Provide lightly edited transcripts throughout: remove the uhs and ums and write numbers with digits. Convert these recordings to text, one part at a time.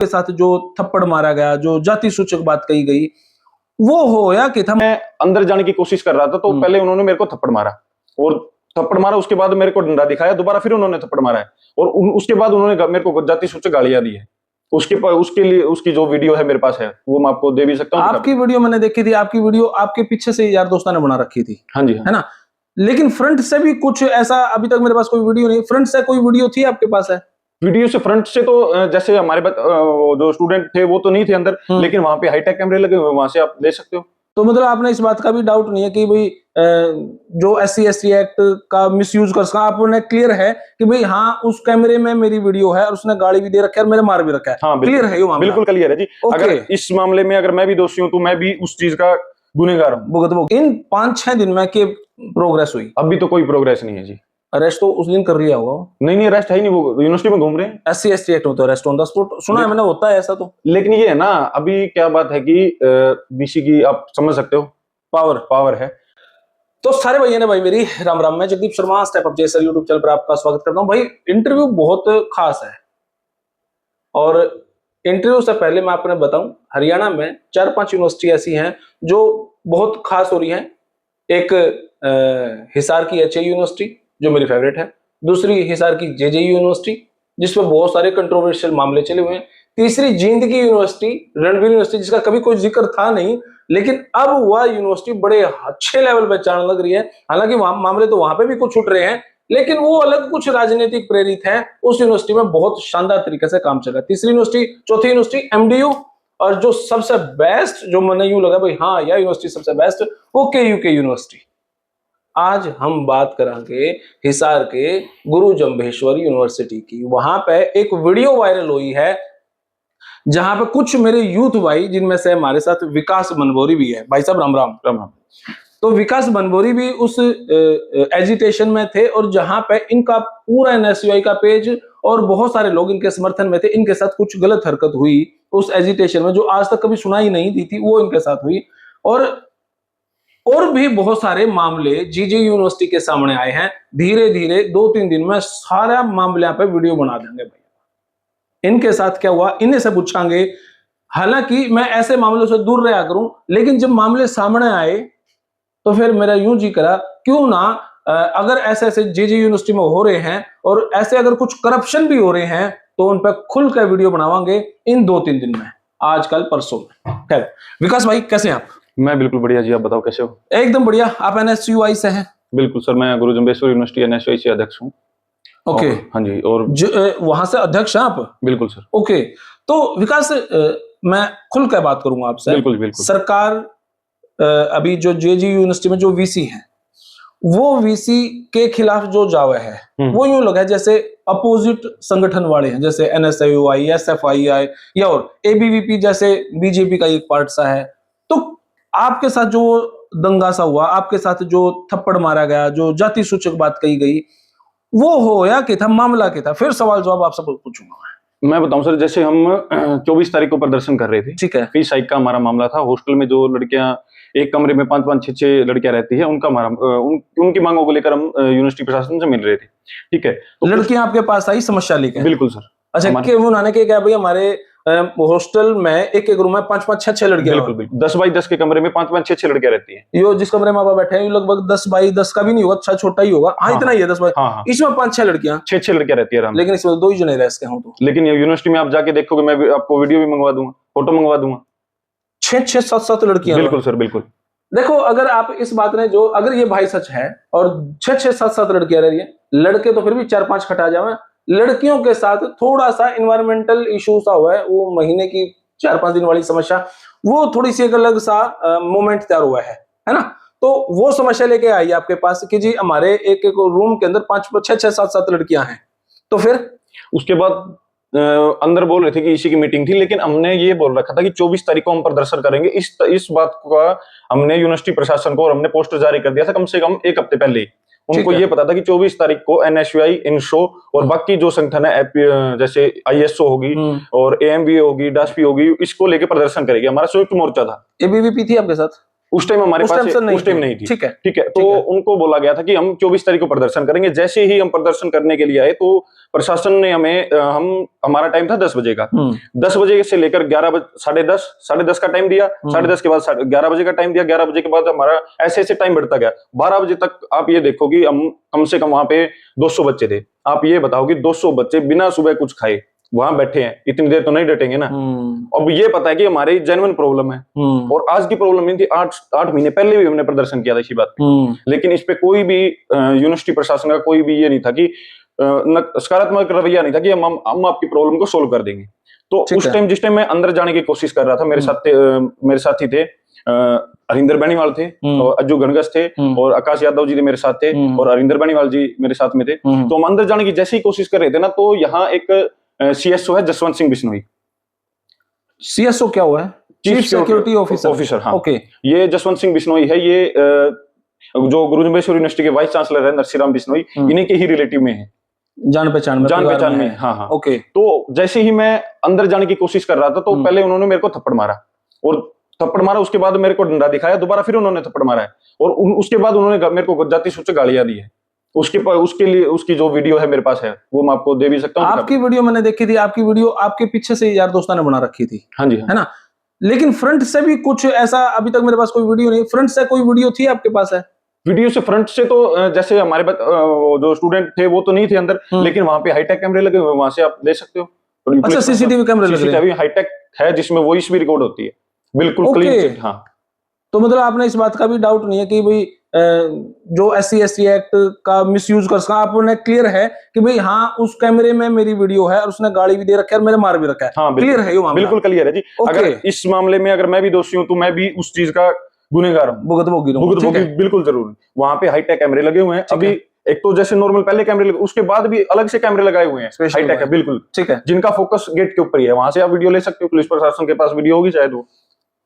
के साथ जो थप्पड़ मारा गया, जो जाति सूचक बात कही गई, वो हो या कि था मैं अंदर जाने की कोशिश कर रहा था, तो पहले उन्होंने मेरे को थप्पड़ मारा, और थप्पड़ मारा, उसके बाद मेरे को डंडा दिखाया, दोबारा फिर उन्होंने थप्पड़ मारा है, और उसके बाद उन्होंने मेरे को जाति सूचक गालियां दी है। उसके लिए उसकी जो वीडियो है मेरे पास है, वो मैं आपको दे भी सकता हूँ। आपकी वीडियो मैंने देखी थी, आपकी वीडियो आपके पीछे से यार दोस्तों ने बना रखी थी। हाँ जी, हाँ। है ना, लेकिन फ्रंट से भी कुछ ऐसा अभी तक मेरे पास कोई वीडियो नहीं, फ्रंट से कोई वीडियो थी आपके पास? है वीडियो से फ्रंट से तो जैसे हमारे जो स्टूडेंट थे वो तो नहीं थे अंदर, लेकिन वहां पे हाईटेक कैमरे लगे हुए, वहां से आप ले सकते हो। तो मतलब आपने इस बात का भी डाउट नहीं है कि भाई जो SC/ST एक्ट का मिसयूज कर सका, आपने क्लियर है कि भाई हाँ उस कैमरे में मेरी वीडियो है और उसने गाली भी दे रखा है और मेरे मार भी रखा है? हाँ, क्लियर है ये मामला? बिल्कुल क्लियर है जी। अगर इस मामले में अगर मैं भी दोषी हूँ तो मैं भी उस चीज का गुनहगार हूँ। इन 5-6 दिन में क्या प्रोग्रेस हुई? अभी तो कोई प्रोग्रेस नहीं है जी। अरेस्ट तो उस दिन कर लिया होगा? नहीं, अरेस्ट है ही नहीं, वो यूनिवर्सिटी में घूम रहे हैं। SC/ST एक्ट होता है अरेस्ट ऑन द स्पॉट, सुना है मैंने, होता है ऐसा तो। लेकिन ये है ना, अभी क्या बात है कि BC की आप समझ सकते हो, पावर है। तो सारे भैया ने भाई मेरी राम राम, मैं जगदीप शर्मा स्टेप अप जैसर यूट्यूब चैनल पर आपका स्वागत करता हूं। भाई इंटरव्यू बहुत खास है, और इंटरव्यू से पहले मैं आपको बताऊं, हरियाणा में 4-5 यूनिवर्सिटी ऐसी हैं जो बहुत खास हो रही हैं। एक हिसार की HA यूनिवर्सिटी जो मेरी फेवरेट है, दूसरी हिसार की JJU यूनिवर्सिटी जिसपे बहुत सारे कंट्रोवर्शियल मामले चले हुए हैं, तीसरी जींद की यूनिवर्सिटी रणवीर यूनिवर्सिटी जिसका कभी कोई जिक्र था नहीं, लेकिन अब वह यूनिवर्सिटी बड़े अच्छे लेवल पे चलने लग रही है। हालांकि मामले तो वहां पे भी कुछ उठ रहे हैं, लेकिन वो अलग कुछ राजनीतिक प्रेरित है। उस यूनिवर्सिटी में बहुत शानदार तरीके से काम चल रहा है। तीसरी यूनिवर्सिटी, चौथी यूनिवर्सिटी MDU, और जो सबसे बेस्ट, जो मैंने यूं लगा भाई हाँ यह यूनिवर्सिटी सबसे बेस्ट, वो KUK यूनिवर्सिटी। आज हम बात करेंगे हिसार के गुरु जंभेश्वर यूनिवर्सिटी की। वहां पे एक वीडियो वायरल हुई है जहां पे कुछ मेरे यूथ भाई, जिनमें से हमारे साथ विकास बनबोरी भी है, भाई साहब राम राम। राम। तो विकास बनबोरी भी उस एजिटेशन में थे, और जहां पे इनका पूरा NSUI का पेज और बहुत सारे लोग इनके समर्थन में थे। इनके साथ कुछ गलत हरकत हुई उस एजिटेशन में जो आज तक कभी सुनाई नहीं दी थी, वो इनके साथ हुई। और भी बहुत सारे मामले JJU यूनिवर्सिटी के सामने आए हैं। धीरे धीरे 2-3 दिन में सारा मामले पे वीडियो बना देंगे भैया। इनके साथ क्या हुआ इन्हें से पूछांगे। हालांकि मैं ऐसे मामलों से दूर रहा करूं, लेकिन जब मामले सामने आए तो फिर मेरा यूं जी करा, क्यों ना अगर ऐसे ऐसे JJU यूनिवर्सिटी में हो रहे हैं और ऐसे अगर कुछ करप्शन भी हो रहे हैं, तो उन पर खुल कर वीडियो बनावांगे इन 2-3 दिन में, आजकल परसों में। खैर विकास भाई कैसे हैं आप? मैं बिल्कुल बढ़िया जी, आप बताओ कैसे हो? एकदम बढ़िया। आप NSUI से हैं? बिल्कुल सर, मैं गुरु जंभेश्वर यूनिवर्सिटी NSUI से अध्यक्ष हूँ। ओके। हाँ जी। और वहां से अध्यक्ष हैं आप? बिल्कुल सर। ओके, तो विकास मैं खुल कर बात करूंगा आपसे। बिल्कुल। सरकार अभी जो JJU यूनिवर्सिटी में जो VC है, वो VC के खिलाफ जो जावे है, वो यूं लगा है जैसे अपोजिट संगठन वाले हैं, जैसे NSUI, SFII या और ABVP जैसे BJP का एक पार्ट सा है। तो आपके साथ जो दंगा सा हुआ, आपके साथ जो थप्पड़ मारा गया, जो जाति सूचक बात कही गई, वो हो या क्या था, मामला क्या था? फिर सवाल जवाब आपसे पूछूंगा मैं बताऊं सर, जैसे हम 24 तारीख को प्रदर्शन कर रहे थे, ठीक है, फी साइक का हमारा मामला था। हॉस्टल में जो लड़कियां एक कमरे में 5-5, 6-6 लड़कियां रहती है, उनका हमारा उनकी मांगों को लेकर हम यूनिवर्सिटी प्रशासन से मिल रहे थे। ठीक है, तो लड़कियां आपके पास आई समस्या लेकर? बिल्कुल सर। अच्छा, क्यों उन्होंने क्या भाई हमारे हॉस्टल में एक रूम में 5-5, 6-6 लड़कियां? बिल्कुल 10 बाई 10 के कमरे में 5-5, 6-6 लड़कियां रहती हैं। यो जिस कमरे में आप बैठे हैं लगभग 10 बाई 10 का भी नहीं होगा, अच्छा छोटा ही होगा। हाँ, इतना ही है 10 बाई। इसमें 5-6 लड़कियां, 6-6 लड़कियां रहती है। लेकिन इसमें 2 ही जने रह सके हो तो। लेकिन यूनिवर्सिटी में आप जाके देखोगे, मैं आपको वीडियो भी मंगवा दूंगा, फोटो मंगवा दूंगा, 6-6, 7-7 लड़कियां। बिल्कुल सर, बिल्कुल। देखो, अगर आप इस बात ने जो, अगर ये भाई सच है और 6-6, 7-7 लड़कियां रह रही है, लड़के तो फिर भी 4-5 खटा जावे, लड़कियों के साथ थोड़ा सा इन्वायरमेंटल इशू सा हुआ है, वो महीने की 4-5 दिन वाली समस्या, वो थोड़ी सी एक अलग सा मोमेंट तैयार हुआ है ना? तो वो समस्या लेके आई आपके पास कि जी हमारे एक रूम के अंदर 5-6, 7-7 लड़कियां हैं। तो फिर उसके बाद अंदर बोल रहे थे कि इसी की मीटिंग थी, लेकिन हमने ये बोल रखा था कि 24 तारीख को हम प्रदर्शन करेंगे। इस बात का हमने यूनिवर्सिटी प्रशासन को, और हमने पोस्टर जारी कर दिया था कम से कम 1 हफ्ते पहले। उनको ये पता था कि 24 तारीख को NSUI, INSHO और बाकी जो संगठन है, जैसे ISO होगी और AMBA होगी, DASPI होगी, इसको लेके प्रदर्शन करेगी। हमारा संयुक्त मोर्चा था। ABVP थी आपके साथ? उस टाइम हमारे पास उस टाइम नहीं थी। ठीक है, ठीक है। तो उनको बोला गया था कि हम 24 तारीख को प्रदर्शन करेंगे। जैसे ही हम प्रदर्शन करने के लिए आए तो प्रशासन ने हमारा टाइम था 10 बजे का। 10 बजे से लेकर 11 बजे, 10:30, 10:30 का टाइम दिया। 10:30 के बाद 11 बजे का टाइम दिया। 11 बजे के बाद हमारा ऐसे ऐसे टाइम बढ़ता गया। 12 बजे तक आप ये देखो कि हम कम से कम वहां पे 200 बच्चे थे। आप ये बताओ कि 200 बच्चे बिना सुबह कुछ खाए वहां बैठे हैं, इतनी देर तो नहीं डटेंगे ना। अब ये पता है कि हमारी जेन्युइन प्रॉब्लम है, और आज की प्रॉब्लम नहीं थी, 8 महीने पहले भी हमने प्रदर्शन किया था इसी बात पे। लेकिन इस पे कोई भी यूनिवर्सिटी प्रशासन का कोई भी ये नहीं था कि सकारात्मक रवैया नहीं था कि हम आपकी प्रॉब्लम को सोल्व कर देंगे। तो उस टाइम जिस टाइम मैं अंदर जाने की कोशिश कर रहा था, मेरे साथी थे हरिंदर बेनीवाल थे, और अज्जू गणगस थे, और आकाश यादव जी मेरे साथ थे, और हरिंदर बेनीवाल जी मेरे साथ में थे। तो हम अंदर जाने की जैसे ही कोशिश कर रहे थे ना, तो यहाँ एक सीएसओ है जसवंत सिंह बिश्नोई। सीएसओ क्या हुआ है? Chief security officer. हाँ, ओके। ये जसवंत सिंह बिश्नोई है। ये जो गुरुजम्बेश्वर यूनिवर्सिटी के वाइस चांसलर है नरसिंह बिश्नोई, इन्हीं के ही रिलेटिव में है, जान पहचान में। हाँ। ओके। तो जैसे ही मैं अंदर जाने की कोशिश कर रहा था, तो पहले उन्होंने मेरे को थप्पड़ मारा, और थप्पड़ मारा, उसके बाद मेरे को डंडा दिखाया, दोबारा फिर उन्होंने थप्पड़ मारा है, और उसके बाद उन्होंने मेरे को जाति सूचक गालियां दी है। उसके लिए उसकी जो वीडियो है मेरे पास है, वो मैं आपको दे भी सकता हूँ। आपकी वीडियो मैंने देखी थी, आपकी वीडियो आपके पीछे से यार दोस्तों ने बना रखी थी। हाँ जी, है ना? लेकिन फ्रंट से भी कुछ ऐसा अभी तक मेरे पास कोई वीडियो नहीं। फ्रंट से कोई वीडियो थी आपके पास? है वीडियो से फ्रंट से तो जैसे हमारे जो स्टूडेंट थे वो तो नहीं थे अंदर, लेकिन वहां पे हाईटेक कैमरे लगे हुए, वहां से आप ले सकते हो। अच्छा, सीसीटीवी कैमरे लगे हैं, हाईटेक है, जिसमें वॉइस भी रिकॉर्ड होती है, बिल्कुल क्लीन। हाँ, तो मतलब आपने इस बात का भी डाउट नहीं है कि भाई जो SC/ST एक्ट का मिसयूज कर सका? आपने क्लियर है कि भाई हाँ, उस कैमरे में मेरी वीडियो है और उसने गाली भी दे रखा है और मेरे मार भी रखा है। हाँ, क्लियर है ये मामला? बिल्कुल क्लियर है जी। अगर इस मामले में अगर मैं भी दोषी हूं, तो मैं भी उस चीज का गुनहगार हूं, भुगतभोगी, बिल्कुल जरूर। वहां पे हाईटेक कैमरे लगे हुए हैं अभी। एक तो जैसे नॉर्मल पहले कैमरे लगे, उसके बाद भी अलग से कैमरे लगाए हुए हैं, हाईटेक है, बिल्कुल ठीक है, जिनका फोकस गेट के ऊपर ही है। वहां से आप वीडियो ले सकते हो, पुलिस प्रशासन के पास वीडियो होगी शायद। वो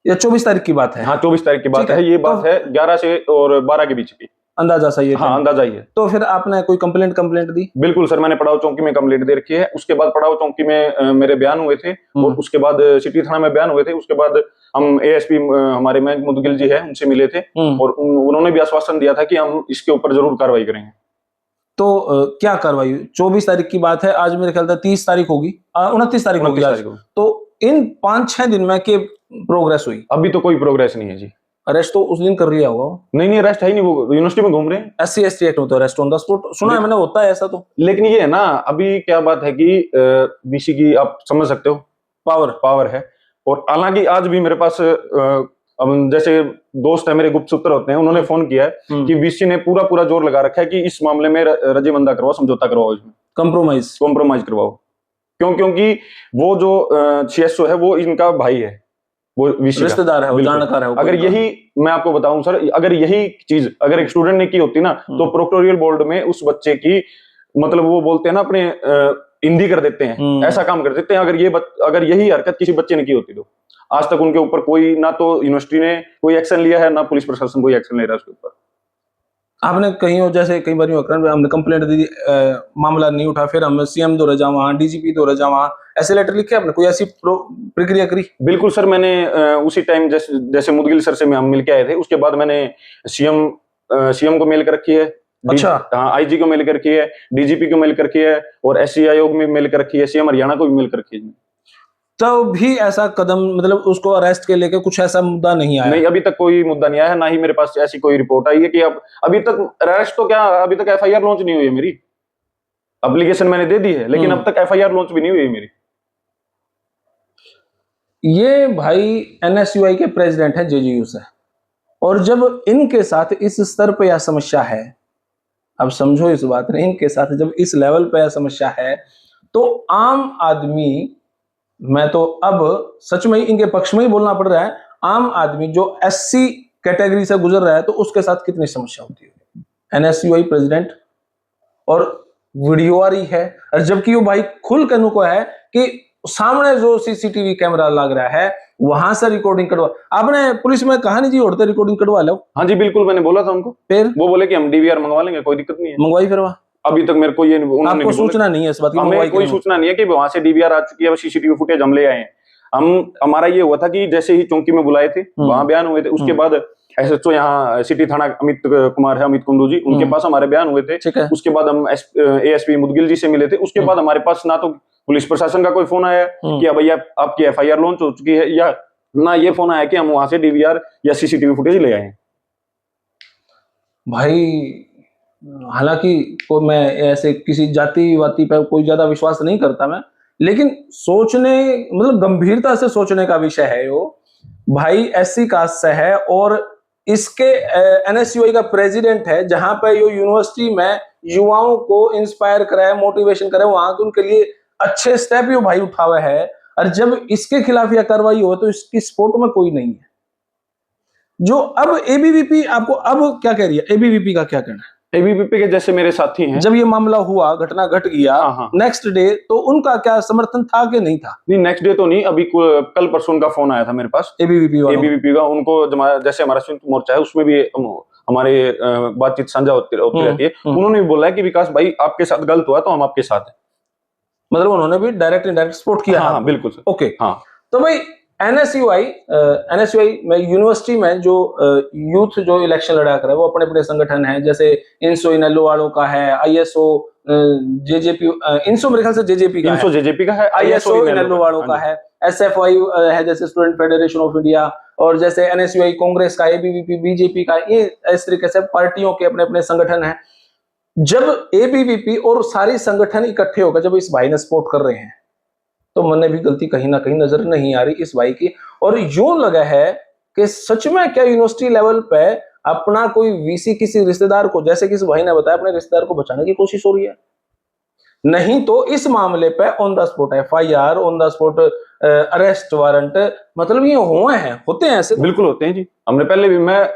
ये 24 तारीख की बात है? हाँ, 24 तारीख की बात है। ये बात है 11 से और 12 के बीच की, अंदाजा सही है। हाँ, अंदाजा ही है। तो फिर आपने कोई कंप्लेंट दी? बिल्कुल सर, मैंने पड़ाव चौकी में कंप्लेंट दे रखी है। उसके बाद पड़ाव चौकी में मेरे बयान हुए थे, और उसके बाद सिटी थाना में बयान हुए थे। उसके बाद हम ASP हमारे मयंक मुदगिल जी है, उनसे मिले थे, और उन्होंने भी आश्वासन दिया था कि हम इसके ऊपर जरूर कार्रवाई करेंगे। तो क्या कार्रवाई हुई? 24 तारीख की बात है, आज मेरे ख्याल से 30 तारीख होगी, 29 तारीख होगी आज। तो इन 5-6 दिन में के प्रोग्रेस हुई? अभी तो कोई प्रोग्रेस नहीं है जी। अरेस्ट तो उस दिन कर लिया होगा? नहीं, अरेस्ट है ही नहीं, वो यूनिवर्सिटी में घूम रहे हैं। SC/ST एक्ट में तो अरेस्ट ऑन द स्पॉट सुना है मैंने, होता है ऐसा तो। लेकिन ये है ना, अभी क्या बात है कि BC की आप समझ सकते हो, पावर है। और हालांकि आज भी मेरे पास जैसे दोस्त है मेरे, गुप्त सूत्र होते हैं, उन्होंने फोन किया है कि BC ने पूरा जोर लगा रखा है कि इस मामले में रजीमंदा करवाओ, समझौता करवाओ, इसमें कॉम्प्रोमाइज करवाओ। क्योंकि वो जो CSO है वो इनका भाई है, वो रिश्तेदार है, वो जानकार है। अगर यही मैं आपको बताऊं सर, अगर यही चीज अगर एक स्टूडेंट ने की होती ना, तो प्रोक्टोरियल बोर्ड में उस बच्चे की, मतलब वो बोलते हैं ना अपने हिंदी कर देते हैं, ऐसा काम कर देते हैं। अगर यही हरकत किसी बच्चे ने की होती, तो आज तक उनके ऊपर कोई, ना तो यूनिवर्सिटी ने कोई एक्शन लिया है, ना पुलिस प्रशासन कोई एक्शन ले रहा है उसके ऊपर। आपने कहीं जैसे कई बार हमने कंप्लेंट दी, मामला नहीं उठा, फिर हम CM दौरे जावा, DGP दौरे जावा, ऐसे लेटर लिखे आपने? कोई ऐसी प्रक्रिया करी? बिल्कुल सर, मैंने उसी टाइम जैसे मुदगिल सर से हम मिलके आए थे, उसके बाद मैंने CM को मेल कर रखी है। अच्छा। हाँ, IG को मेल कर रखी है, DGP को मेल कर रखी है, और SC आयोग में मेल कर रखी है, CM हरियाणा को भी मेल कर रखी है। तो भी ऐसा कदम, मतलब उसको अरेस्ट के लेके कुछ ऐसा मुद्दा नहीं आया? नहीं, अभी तक कोई मुद्दा नहीं आया है, ना ही मेरे पास ऐसी कोई रिपोर्ट आई है कि अब अभी तक अरेस्ट तो क्या, अभी तक FIR लॉन्च नहीं हुई है मेरी। एप्लीकेशन मैंने दे दी है, लेकिन अब तक FIR लॉन्च भी नहीं हुई है मेरी। ये भाई NSUI के प्रेसिडेंट है, JGU से, और जब इनके साथ इस स्तर पे यह समस्या है, अब समझो इस बात ने, इनके साथ जब इस लेवल पे यह समस्या है, तो आम आदमी, मैं तो अब सच में इनके पक्ष में ही बोलना पड़ रहा है, आम आदमी जो SC कैटेगरी से गुजर रहा है, तो उसके साथ कितनी समस्या होती है। NSUI प्रेसिडेंट, और वीडियो आ रही है, और जबकि वो भाई खुल कनु को है कि सामने जो CCTV कैमरा लग रहा है वहां से रिकॉर्डिंग कटवा। आपने पुलिस में कहा नहीं जी, उड़ते रिकॉर्डिंग कटवा लो? हाँ जी, बिल्कुल, मैंने बोला था उनको। फिर वो बोले कि हम DVR मंगवा लेंगे, कोई दिक्कत नहीं है। मंगवाई फिर वहां? अभी तक मेरे को ये आपको सूचना नहीं है इस बात की? हमें कोई सूचना नहीं है कि वहां से DVR आ चुकी है, CCTV फुटेज हम ले आए हैं। हमारा ये हुआ था कि जैसे ही चौकी में बुलाए थे, वहां बयान हुए थे, उसके बाद एसएचओ यहाँ सिटी थाना अमित कुमार है, अमित कुंडू जी, उनके पास हमारे बयान हुए थे। ठीक है। उसके बाद हम एएसपी मुदगिल जी से मिले थे। उसके बाद हमारे पास ना तो पुलिस प्रशासन का कोई फोन आया कि भैया आपकी एफआईआर लॉन्च हो चुकी है, या ना ये फोन आया कि हम वहां से डीवीआर या सीसीटीवी फुटेज ले आए हैं। भाई हालांकि को मैं ऐसे किसी जाति वाति पर कोई ज्यादा विश्वास नहीं करता मैं, लेकिन सोचने मतलब गंभीरता से सोचने का विषय है वो। भाई एससी कास्ट से है और इसके एनएसयूआई का प्रेसिडेंट है, जहां पे ये यूनिवर्सिटी में युवाओं को इंस्पायर करे, मोटिवेशन करे, वहां के उनके लिए अच्छे स्टेप ये भाई उठावे है। और जब इसके खिलाफ यह कार्रवाई हो तो इसकी सपोर्ट में कोई नहीं है। जो अब एबीवीपी आपको अब क्या कह रही है, एबीवीपी का क्या कहना है? एबीवीपी के जैसे मेरे साथी हैं, जब ये मामला हुआ, घटना घट गया, नेक्स्ट डे तो उनका क्या समर्थन था कि नहीं था? नहीं, नेक्स्ट डे तो नहीं, अभी कल परसों का फोन आया था मेरे पास एबीवीपी का। उनको जैसे हमारा संयुक्त मोर्चा है उसमें भी हमारे बातचीत साझा होती रहती है। उन्होंने भी बोला है कि विकास भाई आपके साथ गलत हुआ तो हम आपके साथ हैं। मतलब उन्होंने भी डायरेक्ट इनडायरेक्ट सपोर्ट किया। हाँ, बिल्कुल सर। ओके, हाँ। तो भाई एनएसयूआई में यूनिवर्सिटी में जो यूथ जो इलेक्शन लड़ा कर है वो अपने अपने संगठन हैं, जैसे इंसो इनेलो वालों का है, आईएसओ जेजेपी, इंसो मेरे ख्याल से जेजेपी का है, आईएसओ इनेलो वालों का है, एसएफआई है जैसे स्टूडेंट फेडरेशन ऑफ इंडिया, और जैसे एनएसयूआई कांग्रेस का, एबीवीपी बीजेपी का, ये इस तरीके से पार्टियों के अपने अपने संगठन हैं। जब एबीवीपी और सारी संगठन इकट्ठे होकर जब इस भाई ने सपोर्ट कर रहे हैं तो मन भी गलती कहीं ना कहीं नजर नहीं आ रही इस भाई की। और यूं लगा है कि सच में क्या यूनिवर्सिटी लेवल पे अपना कोई वीसी किसी रिश्तेदार को, जैसे कि इस भाई ने बताया, अपने रिश्तेदार को बचाने की कोशिश हो रही है। नहीं तो इस मामले पे on the spot FIR, on the spot arrest warrant, मतलब ये होते हैं ऐसे। बिल्कुल होते हैं जी। हमने पहले भी मैं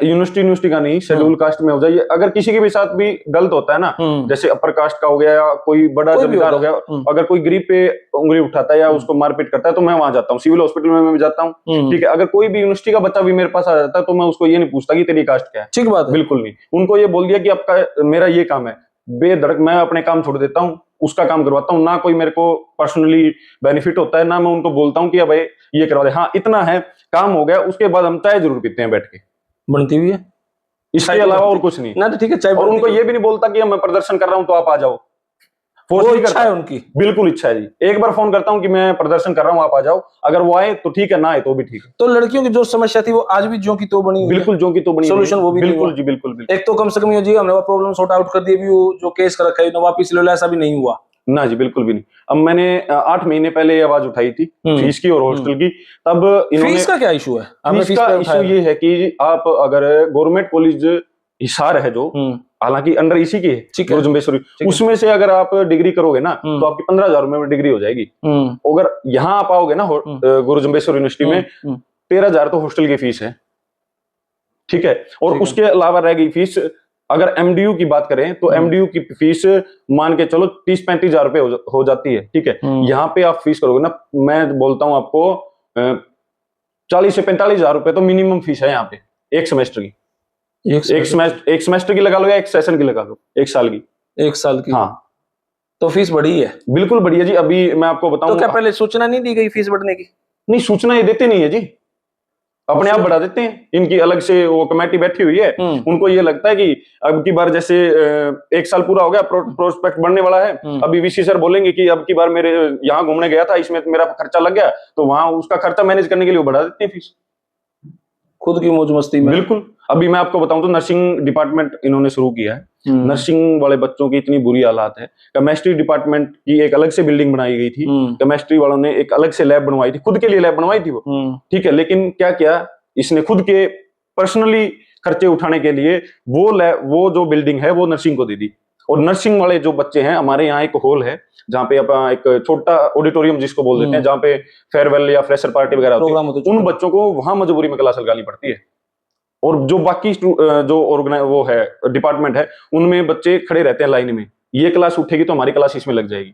यूनिवर्सिटी का नहीं, शेड्यूल कास्ट में हो जाइए, अगर किसी के भी साथ भी गलत होता है ना, जैसे अपर कास्ट का हो गया या कोई बड़ा जमींदार हो गया, अगर कोई गरीब पे उंगली उठाता है या उसको मारपीट करता है तो मैं वहां जाता हूँ, सिविल हॉस्पिटल में मैं भी जाता हूँ। ठीक है, अगर कोई भी यूनिवर्सिटी का बच्चा भी मेरे पास आ जाता है तो मैं उसको ये नहीं पूछता कि तेरी कास्ट क्या है। ठीक बात है। बिल्कुल नहीं, उनको ये बोल दिया कि आपका मेरा ये काम है, बेधड़क मैं अपने काम छोड़ देता हूँ, उसका काम करवाता हूँ। ना कोई मेरे को पर्सनली बेनिफिट होता है, ना मैं उनको बोलता हूँ कि भाई ये करवा दे। हाँ, इतना है, काम हो गया, उसके बाद हम चाय जरूर पीते हैं बैठ के, बनती भी है, इसके अलावा और कुछ नहीं। ना तो ठीक है, चाय। और उनको ये भी नहीं बोलता कि मैं प्रदर्शन कर रहा हूं तो आप आ जाओ, फोर्स नहीं करता है उनकी। बिल्कुल इच्छा है जी। एक बार फोन करता हूं कि मैं प्रदर्शन कर रहा हूं, आप आ जाओ, अगर वो आए तो ठीक है, ना आए तो भी ठीक है। तो लड़कियों की जो समस्या थी वो आज भी जो की तो बनी हुई है। बिल्कुल जो की तो बनी, सोल्यूशन वो भी बिल्कुल जी, बिल्कुल। एक तो कम से कम ये जी हमने वो प्रॉब्लम सॉर्ट आउट कर दी, भी वो जो केस कर रखा है ना वापिस ले लो, ऐसा भी नहीं हुआ ना जी, बिल्कुल भी नहीं। अब मैंने 8 महीने पहले ये आवाज उठाई थी फीस की और हॉस्टल की, तब इन्होंने। फीस का क्या इशू है? फीस का इशू ये है कि आप अगर गवर्नमेंट कॉलेज हिसार है जो, हालांकि अंडर इसी की है गुरु जम्बेश्वरी, उसमें से अगर आप डिग्री करोगे ना तो आपकी 15,000 रुपए में डिग्री हो जाएगी। अगर यहाँ आप आओगे ना गुरु जम्बेश्वरी यूनिवर्सिटी में 13,000 तो हॉस्टल की फीस है। ठीक है, और उसके अलावा रह गई फीस। अगर एमडीयू की बात करें तो एमडीयू की फीस मान के चलो 30-35,000 रुपए हो जाती है। ठीक है, यहाँ पे आप फीस करोगे ना, मैं बोलता हूँ आपको 40 से 45,000 रुपए तो मिनिमम फीस है यहाँ पे एक सेमेस्टर की। एक सेमेस्टर की लगा लो या एक सेशन की लगा लो, एक साल की। हाँ, तो फीस बढ़ी है, बिल्कुल बढ़िया जी। अभी मैं आपको बताऊं, तो क्या पहले सूचना नहीं दी गई फीस बढ़ने की? नहीं, सूचना ये देते नहीं है जी, अपने आप बढ़ा देते हैं। इनकी अलग से वो कमेटी बैठी हुई है, उनको ये लगता है कि अब की बार जैसे 1 साल पूरा हो गया, प्रोस्पेक्ट बढ़ने वाला है, अभी वीसी सर बोलेंगे कि अब की बार मेरे यहाँ घूमने गया था, इसमें मेरा खर्चा लग गया, तो वहां उसका खर्चा मैनेज करने के लिए बढ़ा देते हैं फीस, खुद की मौज मस्ती में। बिल्कुल। अभी मैं आपको बताऊं तो नर्सिंग डिपार्टमेंट इन्होंने शुरू किया है। नर्सिंग वाले बच्चों की इतनी बुरी हालात है। केमिस्ट्री डिपार्टमेंट की एक अलग से बिल्डिंग बनाई गई थी, केमिस्ट्री वालों ने एक अलग से लैब बनवाई थी, खुद के लिए लैब बनवाई थी वो। ठीक है, लेकिन क्या किया इसने, खुद के पर्सनली खर्चे उठाने के लिए वो जो बिल्डिंग है वो नर्सिंग को दे दी। और नर्सिंग वाले जो बच्चे हैं, हमारे यहाँ एक हॉल है जहाँ पे अपना एक छोटा ऑडिटोरियम जिसको बोल देते हैं, जहाँ पे फेयरवेल या फ्रेशर पार्टी वगैरह होती है, उन बच्चों को वहां मजबूरी में क्लास लगानी पड़ती है। और जो बाकी जो वो है डिपार्टमेंट है, उनमें बच्चे खड़े रहते हैं लाइन में, ये क्लास उठेगी तो हमारी क्लास इसमें लग जाएगी।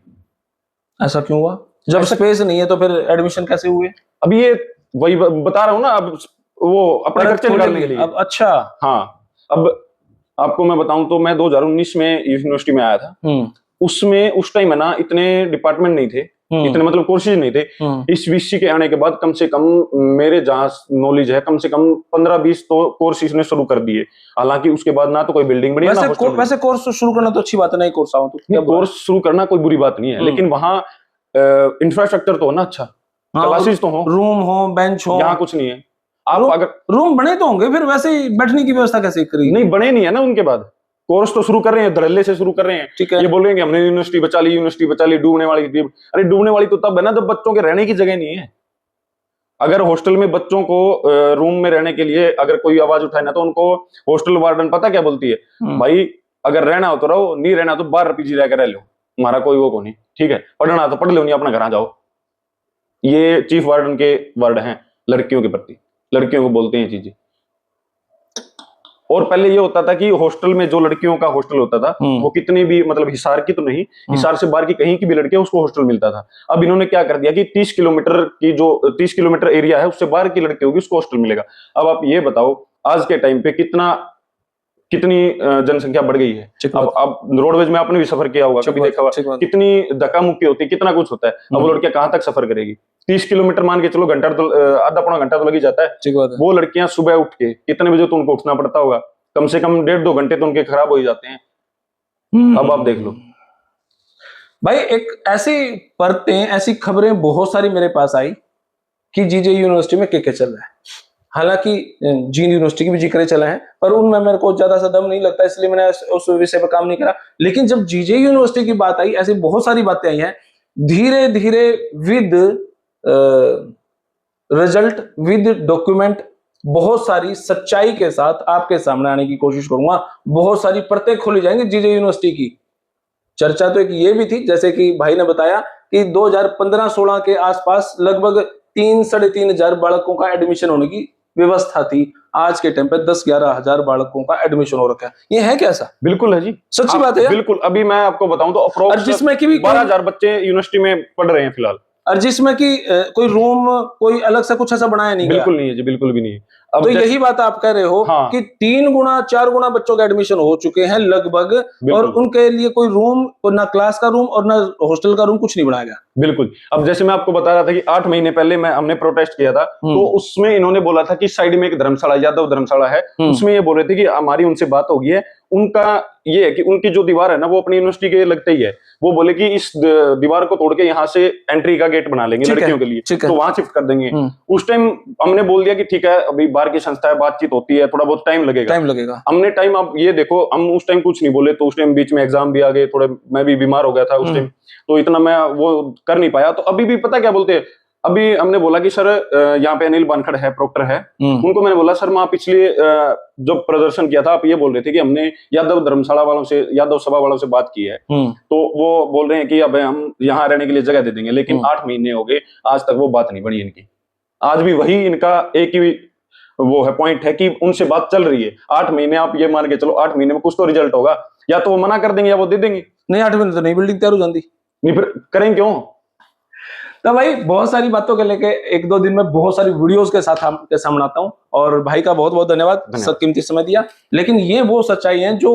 ऐसा क्यों हुआ? जब स्पेस नहीं है तो फिर एडमिशन कैसे हुए? अभी ये वही बता रहा हूँ ना, अब वो अपने खर्चे निकालने के लिए। अब अच्छा, हाँ, अब आपको मैं बताऊं तो मैं 2019 में यूनिवर्सिटी में आया था, उसमें उस टाइम है ना इतने डिपार्टमेंट नहीं थे, इतने मतलब कोर्सेज नहीं थे। इस वीसी के आने के बाद कम से कम मेरे जहां नॉलेज है कम से कम 15-20 तो कोर्स इसने शुरू कर दिए। हालांकि उसके बाद ना तो कोई बिल्डिंग बनी ना हॉस्टल बनी। वैसे कोर्स शुरू करना तो अच्छी बात है, नहीं कोर्स आओ तो कोर्स शुरू करना कोई बुरी बात नहीं है, लेकिन वहां इंफ्रास्ट्रक्चर तो हो ना अच्छा, क्लासेस तो हो, रूम हो, बेंच हो। यहाँ कुछ नहीं है। आप अगर रूम बने तो होंगे, फिर वैसे ही बैठने की व्यवस्था कैसे करी? नहीं बने नहीं है ना, उनके बाद कोर्स तो शुरू कर रहे हैं, धड़ल्ले से शुरू कर रहे हैं। ठीक है। ये बोल रहे हैं कि हमने यूनिवर्सिटी बचा ली, डूबने वाली थी। अरे डूबने वाली तो तब है ना जब बच्चों के रहने की जगह नहीं है। अगर हॉस्टल में बच्चों को रूम में रहने के लिए अगर कोई आवाज उठाए ना तो उनको हॉस्टल वार्डन पता क्या बोलती है, भाई अगर रहना हो तो रहो, नहीं रहना तो बाहर पीजी रहकर रह लो, हमारा कोई वो को नहीं, ठीक है, पढ़ना तो पढ़ लो, नहीं अपना घर आ जाओ। ये चीफ वार्डन के वर्ड हैं लड़कियों के प्रति, लड़कियों को बोलते हैं चीजें। और पहले ये होता था कि हॉस्टल में जो लड़कियों का हॉस्टल होता था वो कितनी भी मतलब हिसार की तो नहीं, हिसार से बाहर की कहीं की भी लड़की उसको हॉस्टल मिलता था। अब इन्होंने क्या कर दिया कि 30 किलोमीटर की जो 30 किलोमीटर एरिया है उससे बाहर की लड़की होगी उसको हॉस्टल मिलेगा। अब आप ये बताओ आज के टाइम पे कितनी जनसंख्या बढ़ गई है। अब रोडवेज में आपने भी सफर किया होगा, कभी देखा होगा कितनी धक्का मुक्की होती है, कितना कुछ होता है। अब वो लड़कियां कहां तक सफर करेगी? 30 किलोमीटर मान के चलो, घंटा तो आधा पौना घंटा तो लग ही जाता है। वो लड़कियां सुबह उठ के कितने बजे तो उनको उठना पड़ता होगा, कम से कम 1.5-2 घंटे तो उनके खराब हो ही जाते हैं। अब आप देख लो भाई, एक ऐसी ऐसी खबरें बहुत सारी मेरे पास आई कि जीजे यूनिवर्सिटी में क्या चल रहा है। हालांकि जींद यूनिवर्सिटी की भी जिक्र चला है, पर उनमें मेरे को ज्यादा सा दम नहीं लगता, इसलिए मैंने उस विषय पर काम नहीं करा। लेकिन जब जीजे यूनिवर्सिटी की बात आई, ऐसी बहुत सारी बातें आई हैं। धीरे धीरे विद रिजल्ट, विद डॉक्यूमेंट, बहुत सारी सच्चाई के साथ आपके सामने आने की कोशिश करूंगा। बहुत सारी परतें खोली जाएंगी जीजे यूनिवर्सिटी की। चर्चा तो एक ये भी थी, जैसे कि भाई ने बताया कि 2015-16 के आसपास लगभग 3-3.5 हजार बालकों का एडमिशन होने की व्यवस्था थी। आज के टाइम पे 10-11 हजार बालकों का एडमिशन हो रखा है। ये है क्या ऐसा? बिल्कुल है जी, सच्ची बात है। बिल्कुल। अभी मैं आपको बताऊं तो अप्रोक्स जिसमें कि 12,000 बच्चे यूनिवर्सिटी में पढ़ रहे हैं फिलहाल, और जिसमें कि कोई रूम कोई अलग से कुछ ऐसा बनाया नहीं, बिल्कुल नहीं है जी, बिल्कुल भी नहीं है। अब तो यही बात आप कह रहे हो कि 3 गुना 4 गुना बच्चों का एडमिशन हो चुके हैं लगभग, और उनके लिए कोई रूम, ना क्लास का रूम और ना हॉस्टल का रूम, कुछ नहीं बनाया गया। बिल्कुल। अब जैसे मैं आपको बता रहा था कि 8 महीने पहले हमने प्रोटेस्ट किया था, तो उसमें इन्होंने बोला था कि साइड में एक धर्मशाला, यादव धर्मशाला है, उसमें ये बोल रहे थे कि हमारी उनसे बात हो गई है। उनका ये है कि उनकी जो दीवार है ना वो अपनी यूनिवर्सिटी के लगते ही है। वो बोले कि इस दीवार को तोड़ के यहाँ से एंट्री का गेट बना लेंगे लड़कियों के लिए, तो वहां शिफ्ट कर देंगे। उस टाइम हमने बोल दिया कि ठीक है, अभी बाहर की संस्था है, बातचीत होती है, थोड़ा बहुत टाइम लगेगा। हमने टाइम, अब ये देखो, हम उस टाइम कुछ नहीं बोले, तो उस टाइम बीच में एग्जाम भी आ गए, थोड़े मैं भी बीमार हो गया था उस टाइम, तो इतना मैं वो कर नहीं पाया। तो अभी भी पता क्या बोलते हैं, अभी हमने बोला कि सर यहाँ पे अनिल बानखड़ है, प्रोक्टर है, उनको मैंने बोला सर वहां पिछले जो प्रदर्शन किया था, आप ये बोल रहे थे कि हमने यादव धर्मशाला वालों से, यादव सभा वालों से बात की है, तो वो बोल रहे हैं कि अब हम यहाँ रहने के लिए जगह दे देंगे, लेकिन 8 महीने हो गए आज तक वो बात नहीं बनी इनकी। आज भी वही इनका एक ही वो है पॉइंट है कि उनसे बात चल रही है। 8 महीने आप ये मान के चलो, 8 महीने में कुछ तो रिजल्ट होगा, या तो वो मना कर देंगे या वो दे देंगे। नहीं, 8 महीने तो नहीं बिल्डिंग तैयार हो जाती, नहीं फिर करें क्यों? तो भाई बहुत सारी बातों के लेके 1-2 दिन में बहुत सारी वीडियोस के साथ आपके सामने आता हूं, और भाई का बहुत बहुत धन्यवाद, सब कीमती समय दिया। लेकिन ये वो सच्चाई है जो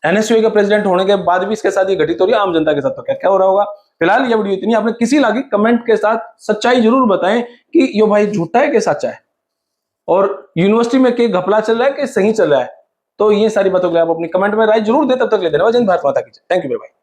एनएसयूआई का प्रेसिडेंट होने के बाद भी इसके साथ ये घटित हो रही है। आम जनता के साथ तो क्या क्या हो रहा होगा। फिलहाल ये वीडियो इतनी, आपने किसी लागी कमेंट के साथ सच्चाई जरूर बताएं कि ये भाई झूठा है कि सच्चा है, और यूनिवर्सिटी में के घपला चल रहा है कि सही चल रहा है। तो ये सारी बातों के लिए आप अपनी कमेंट में राय जरूर दें। तब तक ले धन्यवाद। जय हिंद, भारत माता की जय। थैंक यू मेरे भाई।